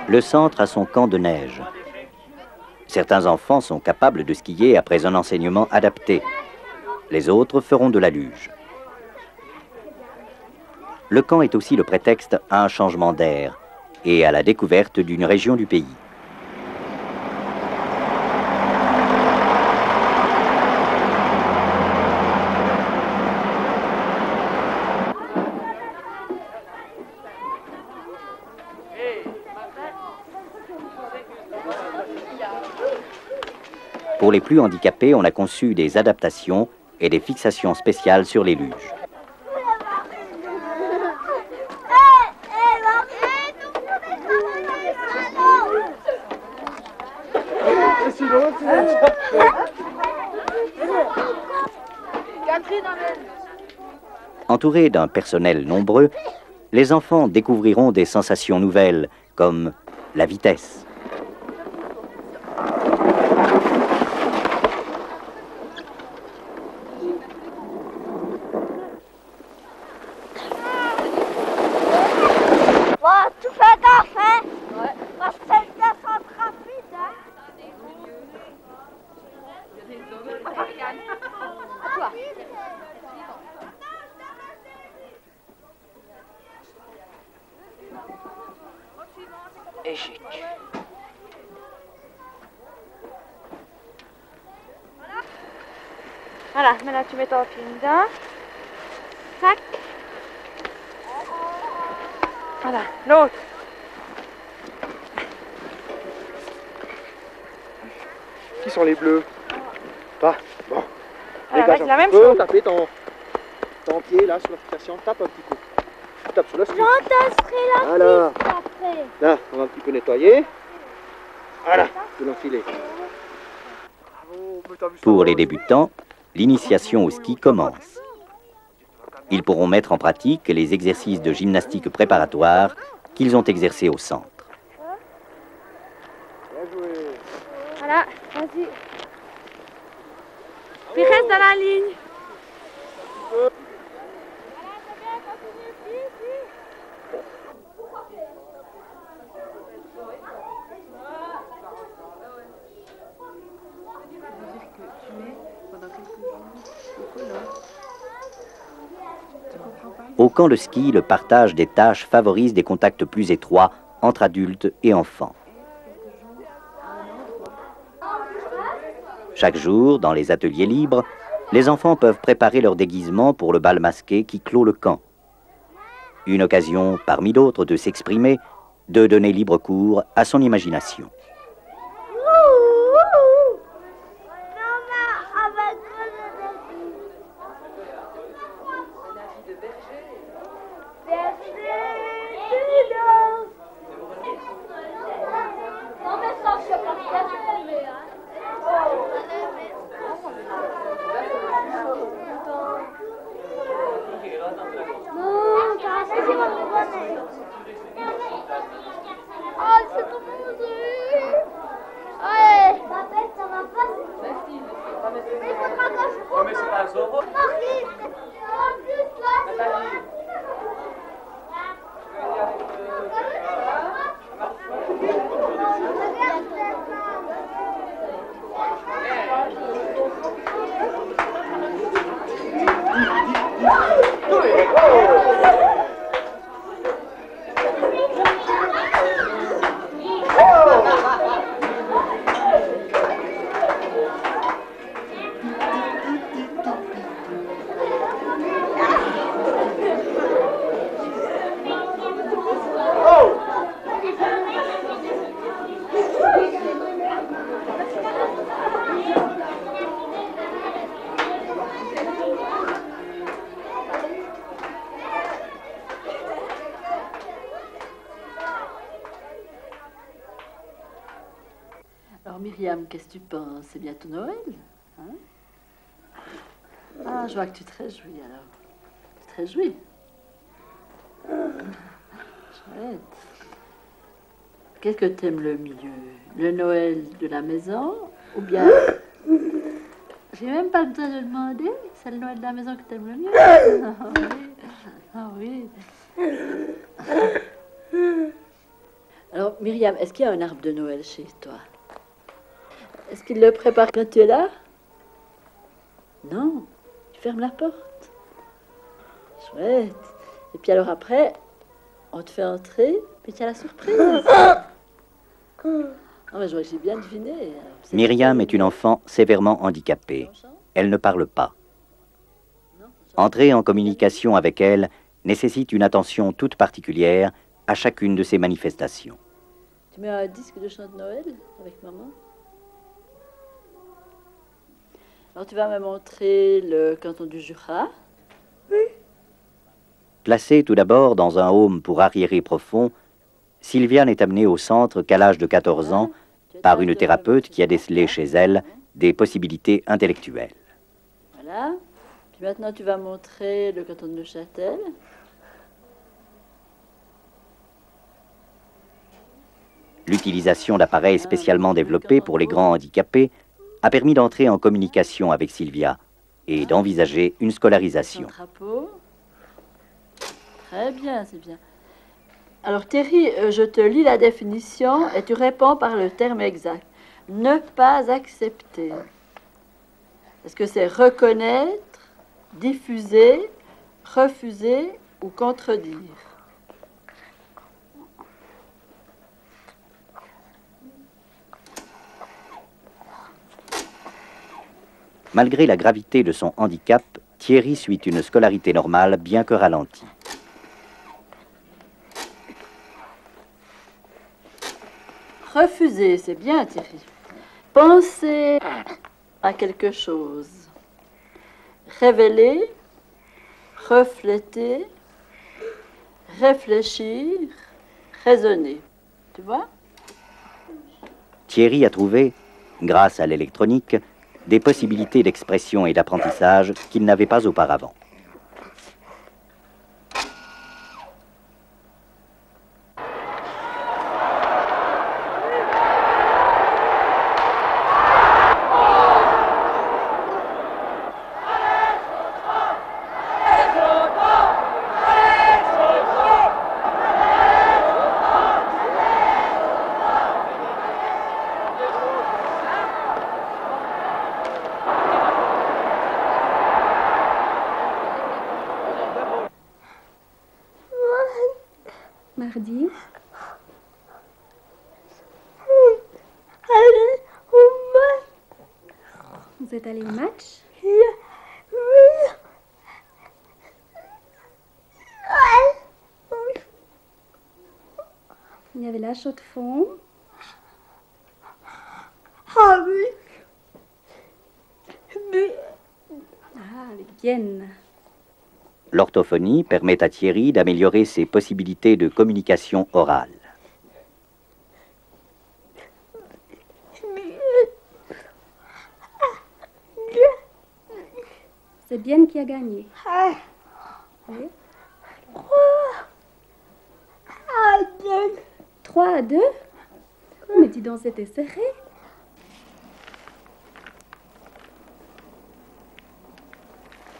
Le centre a son camp de neige. Certains enfants sont capables de skier après un enseignement adapté. Les autres feront de la luge. Le camp est aussi le prétexte à un changement d'air et à la découverte d'une région du pays. Pour les plus handicapés, on a conçu des adaptations et des fixations spéciales sur les luges. Entourés d'un personnel nombreux, les enfants découvriront des sensations nouvelles comme la vitesse. Échec. Voilà, maintenant tu mets ton film dedans. Tac. Voilà, l'autre. Qui sont les bleus? Pas. Bon. Voilà, Dégage c'est un la petit même peu, chose. tapez ton pied là sur l'application, tape un petit coup. Tape sur le slip. Voilà. Là, on va un petit peu nettoyer. Voilà, tu l'enfiler. Pour les débutants, l'initiation au ski commence. Ils pourront mettre en pratique les exercices de gymnastique préparatoire qu'ils ont exercés au centre. Voilà, vas-y. Puis reste dans la ligne. Au camp de ski, le partage des tâches favorise des contacts plus étroits entre adultes et enfants. Chaque jour, dans les ateliers libres, les enfants peuvent préparer leur déguisement pour le bal masqué qui clôt le camp. Une occasion, parmi d'autres, de s'exprimer, de donner libre cours à son imagination. Alors Myriam, qu'est-ce que tu penses? C'est bientôt Noël, hein? Ah, je vois que tu te réjouis alors. Tu te réjouis? Chouette. Qu'est-ce que t'aimes le mieux? Le Noël de la maison ou bien... J'ai même pas besoin de demander. C'est le Noël de la maison que t'aimes le mieux? Ah oui. Ah oui. Myriam, est-ce qu'il y a un arbre de Noël chez toi? Est-ce qu'il le prépare quand tu es là? Non, tu fermes la porte. Chouette. Et puis alors après, on te fait entrer, puis tu as la surprise. Ah, mais je vois que j'ai bien deviné. Myriam est une enfant sévèrement handicapée. Elle ne parle pas. Entrer en communication avec elle nécessite une attention toute particulière à chacune de ses manifestations. Tu mets un disque de chant de Noël avec maman? Alors tu vas me montrer le canton du Jura. Oui. Placée tout d'abord dans un home pour arriérés profonds, Sylviane est amenée au centre qu'à l'âge de 14 ans par une thérapeute qui a décelé chez elle des possibilités intellectuelles. Voilà. Puis maintenant tu vas montrer le canton de Neuchâtel. L'utilisation d'appareils spécialement développés pour les grands handicapés a permis d'entrer en communication avec Sylvia et d'envisager une scolarisation. Très bien, c'est bien. Alors Thierry, je te lis la définition et tu réponds par le terme exact. Ne pas accepter. Est-ce que c'est reconnaître, diffuser, refuser ou contredire? Malgré la gravité de son handicap, Thierry suit une scolarité normale, bien que ralentie. Refuser, c'est bien Thierry. Penser à quelque chose. Révéler, refléter, réfléchir, raisonner. Tu vois? Thierry a trouvé, grâce à l'électronique, des possibilités d'expression et d'apprentissage qu'il n'avait pas auparavant. Mardi. Vous êtes allé au match? Il y avait la chaux de fond. Ah, avec Vienne. L'orthophonie permet à Thierry d'améliorer ses possibilités de communication orale. C'est Vienne qui a gagné. Oui. 3-2. Mais dis donc, c'était serré.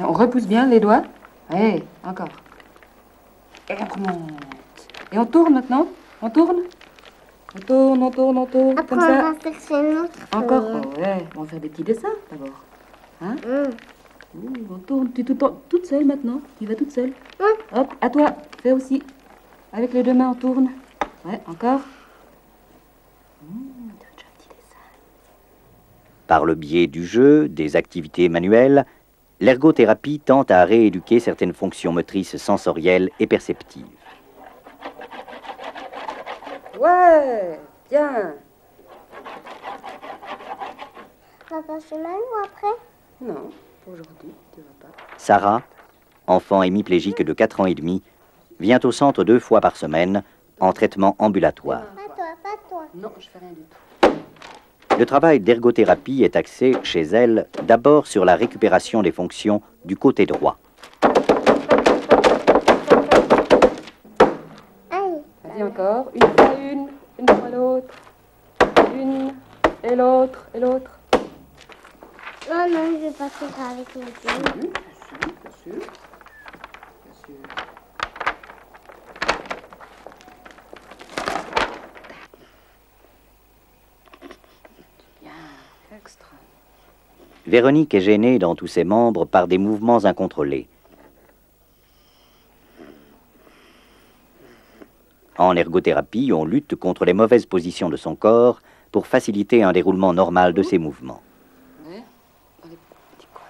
On repousse bien les doigts. Allez, encore. Et on remonte. Et on tourne maintenant. On tourne. On tourne, on tourne, on tourne. Après, comme ça. on va chercher une autre. Encore. Oh, ouais. On va faire des petits dessins d'abord. Hein? On tourne. Tu es toute seule maintenant. Tu y vas toute seule. Hop, à toi. Fais aussi. Avec les deux mains, on tourne. Ouais, encore. Par le biais du jeu, des activités manuelles, l'ergothérapie tente à rééduquer certaines fonctions motrices sensorielles et perceptives. Ouais, bien. Ça va passer mal ou après? Non, aujourd'hui, tu vas pas. Sarah, enfant hémiplégique de 4 ans et demi, vient au centre 2 fois par semaine en traitement ambulatoire. Pas toi, pas toi. Non, je fais rien du tout. Le travail d'ergothérapie est axé chez elle d'abord sur la récupération des fonctions du côté droit. Vas-y encore, une fois l'autre, une et l'autre, et l'autre. Non, non, je vais pas faire ça avec mes pieds. Bien sûr. Véronique est gênée dans tous ses membres par des mouvements incontrôlés. En ergothérapie, on lutte contre les mauvaises positions de son corps pour faciliter un déroulement normal de ses mouvements. Ouais, dans les petits coins.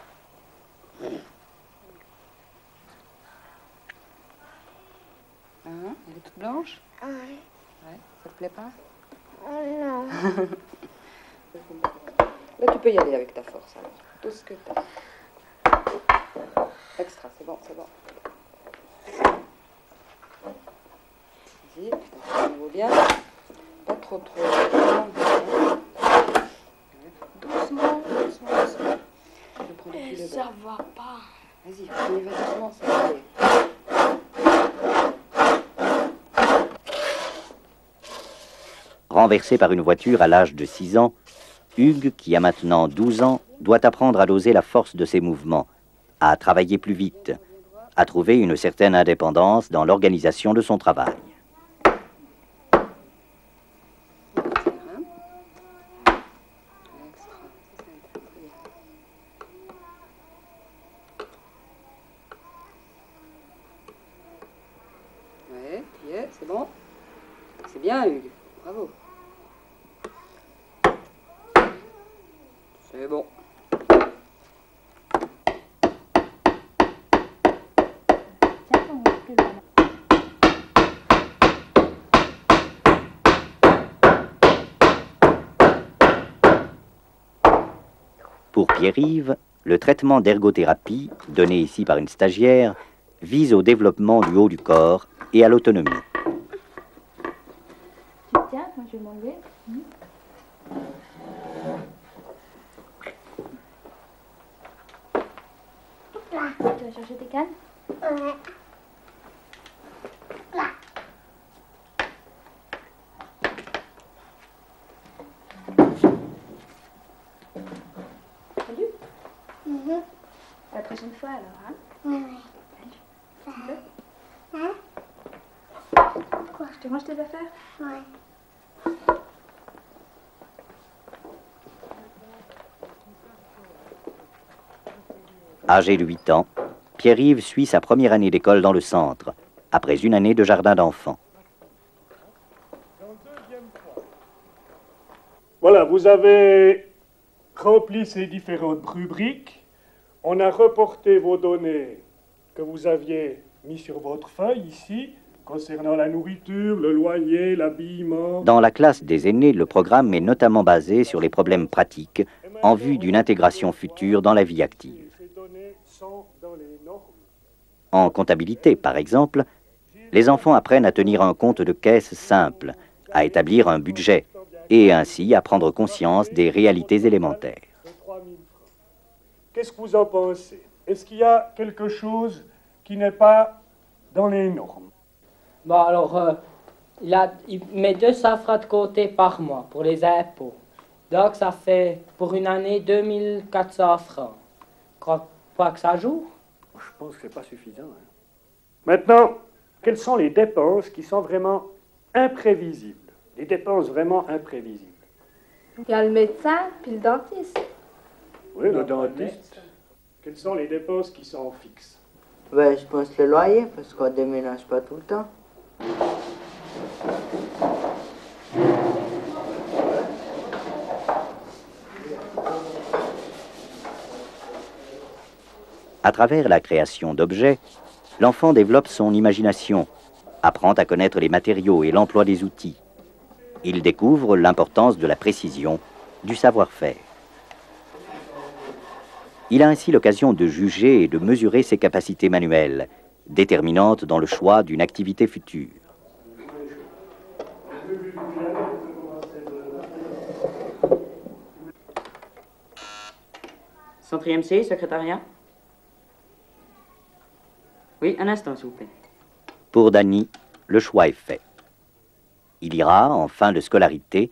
Hein, elle est toute blanche? Ouais, ça te plaît pas? Non. Là, tu peux y aller avec ta force, alors. Tout ce que t'as. Extra, c'est bon, c'est bon. Vas-y, ça vaut bien. Pas trop. Doucement. Je prends le fil de Ça va pas. Vas-y, on y va doucement, ça va aller. Renversé par une voiture à l'âge de 6 ans, Hugues, qui a maintenant 12 ans, doit apprendre à doser la force de ses mouvements, à travailler plus vite, à trouver une certaine indépendance dans l'organisation de son travail. Ouais, tu y es, c'est bon. C'est bien, Hugues. Bravo. C'est bon. Pour Pierre-Yves, le traitement d'ergothérapie, donné ici par une stagiaire, vise au développement du haut du corps et à l'autonomie. Tu tiens, moi je vais m'enlever. Tu vas chercher tes cannes? Ouais. Salut. À la prochaine fois alors, hein? Ouais. Hein? Quoi? Je te range tes affaires? Ouais. Âgé de 8 ans, Pierre-Yves suit sa première année d'école dans le centre, après une année de jardin d'enfants. Voilà, vous avez rempli ces différentes rubriques. On a reporté vos données que vous aviez mis sur votre feuille ici, concernant la nourriture, le loyer, l'habillement. Dans la classe des aînés, le programme est notamment basé sur les problèmes pratiques en vue d'une intégration future dans la vie active. Ces données sont dans les normes. En comptabilité, par exemple, les enfants apprennent à tenir un compte de caisse simple, à établir un budget et ainsi à prendre conscience des réalités élémentaires. De 3 000 francs. Qu'est-ce que vous en pensez? Est-ce qu'il y a quelque chose qui n'est pas dans les normes? Bon, alors, il met 200 francs de côté par mois pour les impôts. Donc, ça fait pour une année 2400 francs. Crois pas que ça joue? Je pense que ce n'est pas suffisant. Hein. Maintenant, quelles sont les dépenses qui sont vraiment imprévisibles? Les dépenses vraiment imprévisibles. Il y a le médecin puis le dentiste. Oui, le dentiste. Quelles sont les dépenses qui sont fixes? Ben, je pense le loyer, parce qu'on ne déménage pas tout le temps. À travers la création d'objets, l'enfant développe son imagination, apprend à connaître les matériaux et l'emploi des outils. Il découvre l'importance de la précision, du savoir-faire. Il a ainsi l'occasion de juger et de mesurer ses capacités manuelles, déterminantes dans le choix d'une activité future. Centrième C, secrétariat. Oui, un instant, s'il vous plaît. Pour Dany, le choix est fait. Il ira, en fin de scolarité,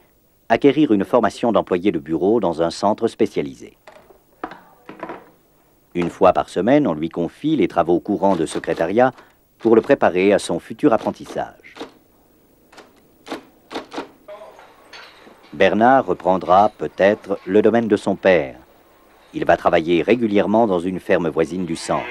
acquérir une formation d'employé de bureau dans un centre spécialisé. Une fois par semaine, on lui confie les travaux courants de secrétariat pour le préparer à son futur apprentissage. Bernard reprendra peut-être le domaine de son père. Il va travailler régulièrement dans une ferme voisine du centre.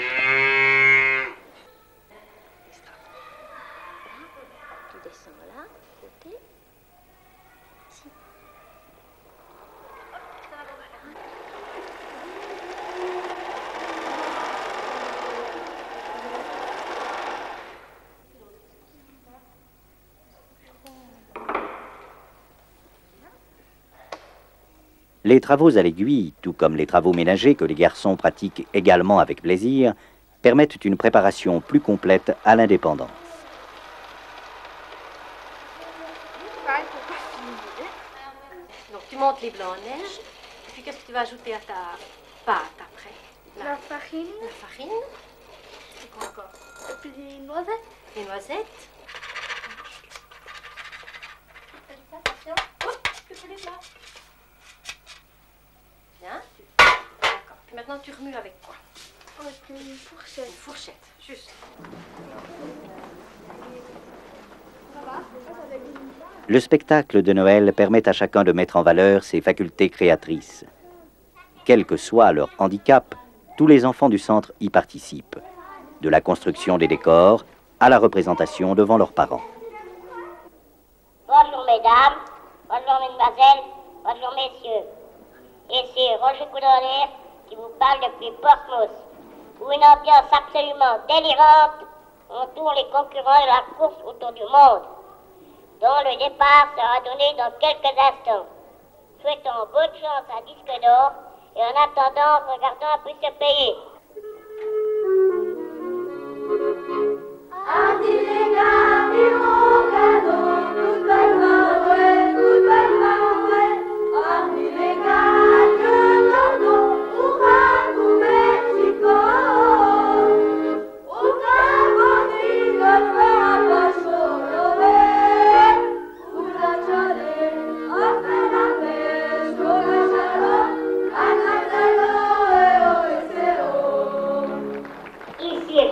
Les travaux à l'aiguille, tout comme les travaux ménagers que les garçons pratiquent également avec plaisir, permettent une préparation plus complète à l'indépendance. Donc tu montes les blancs en neige, et puis qu'est-ce que tu vas ajouter à ta pâte après? La farine. La farine. C'est quoi encore? Et puis les noisettes. Les noisettes. Attention. Oh, je fais les plats. Bien. D'accord. Puis maintenant, tu remues avec quoi? Avec une fourchette. Une fourchette, juste. Le spectacle de Noël permet à chacun de mettre en valeur ses facultés créatrices. Quel que soit leur handicap, tous les enfants du centre y participent, de la construction des décors à la représentation devant leurs parents. Bonjour mesdames, bonjour mesdemoiselles, bonjour messieurs. Ici Roger Coudonnier qui vous parle depuis Portsmouth, où une ambiance absolument délirante entoure les concurrents de la course autour du monde, dont le départ sera donné dans quelques instants. Souhaitons bonne chance à Disque d'Or et en attendant, regardons un peu ce pays.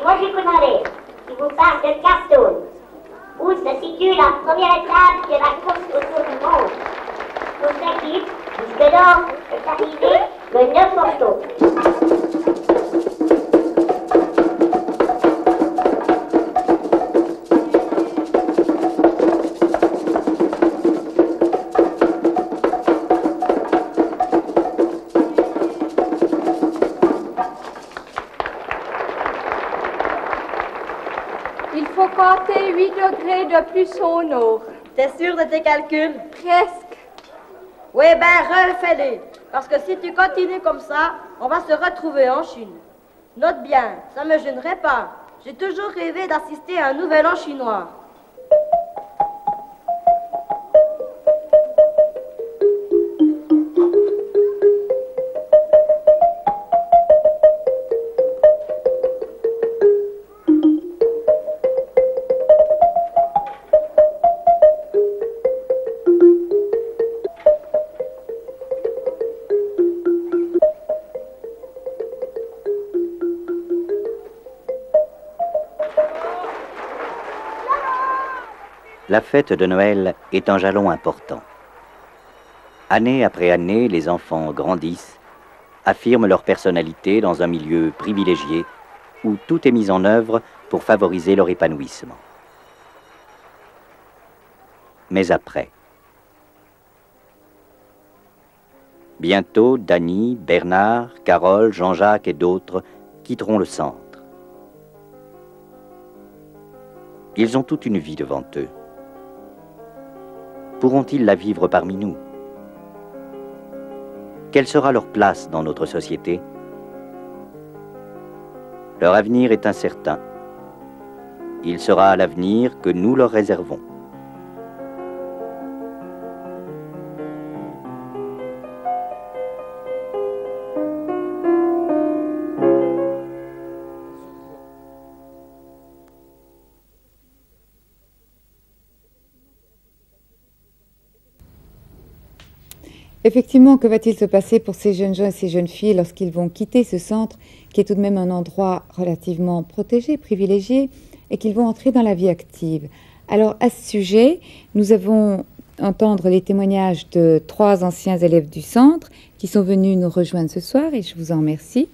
Roger Coudonnier, qui vous parle de Castoun, où se situe la première étape de la course autour du monde. Notre équipe, Disque d'Or, est arrivée le 9 octobre. Il faut compter 8 degrés de plus au nord. T'es sûr de tes calculs? Presque. Oui, ben refais-les. Parce que si tu continues comme ça, on va se retrouver en Chine. Note bien, ça me gênerait pas. J'ai toujours rêvé d'assister à un nouvel an chinois. La fête de Noël est un jalon important. Année après année, les enfants grandissent, affirment leur personnalité dans un milieu privilégié où tout est mis en œuvre pour favoriser leur épanouissement. Mais après, bientôt, Dany, Bernard, Carole, Jean-Jacques et d'autres quitteront le centre. Ils ont toute une vie devant eux. Pourront-ils la vivre parmi nous? Quelle sera leur place dans notre société? Leur avenir est incertain. Il sera l'avenir que nous leur réservons. Effectivement, que va-t-il se passer pour ces jeunes gens et ces jeunes filles lorsqu'ils vont quitter ce centre, qui est tout de même un endroit relativement protégé, privilégié, et qu'ils vont entrer dans la vie active? Alors, à ce sujet, nous avons entendre les témoignages de 3 anciens élèves du centre qui sont venus nous rejoindre ce soir et je vous en remercie.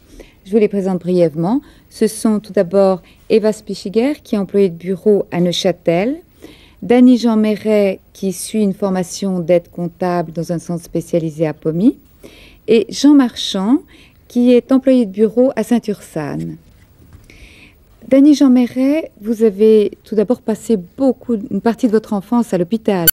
Je vous les présente brièvement. Ce sont tout d'abord Eva Spichiger, qui est employée de bureau à Neuchâtel, Dany Jean Méret, qui suit une formation d'aide comptable dans un centre spécialisé à Pomy, et Jean Marchand, qui est employé de bureau à Saint-Ursane. Dany Jean Méret, vous avez tout d'abord passé une partie de votre enfance à l'hôpital.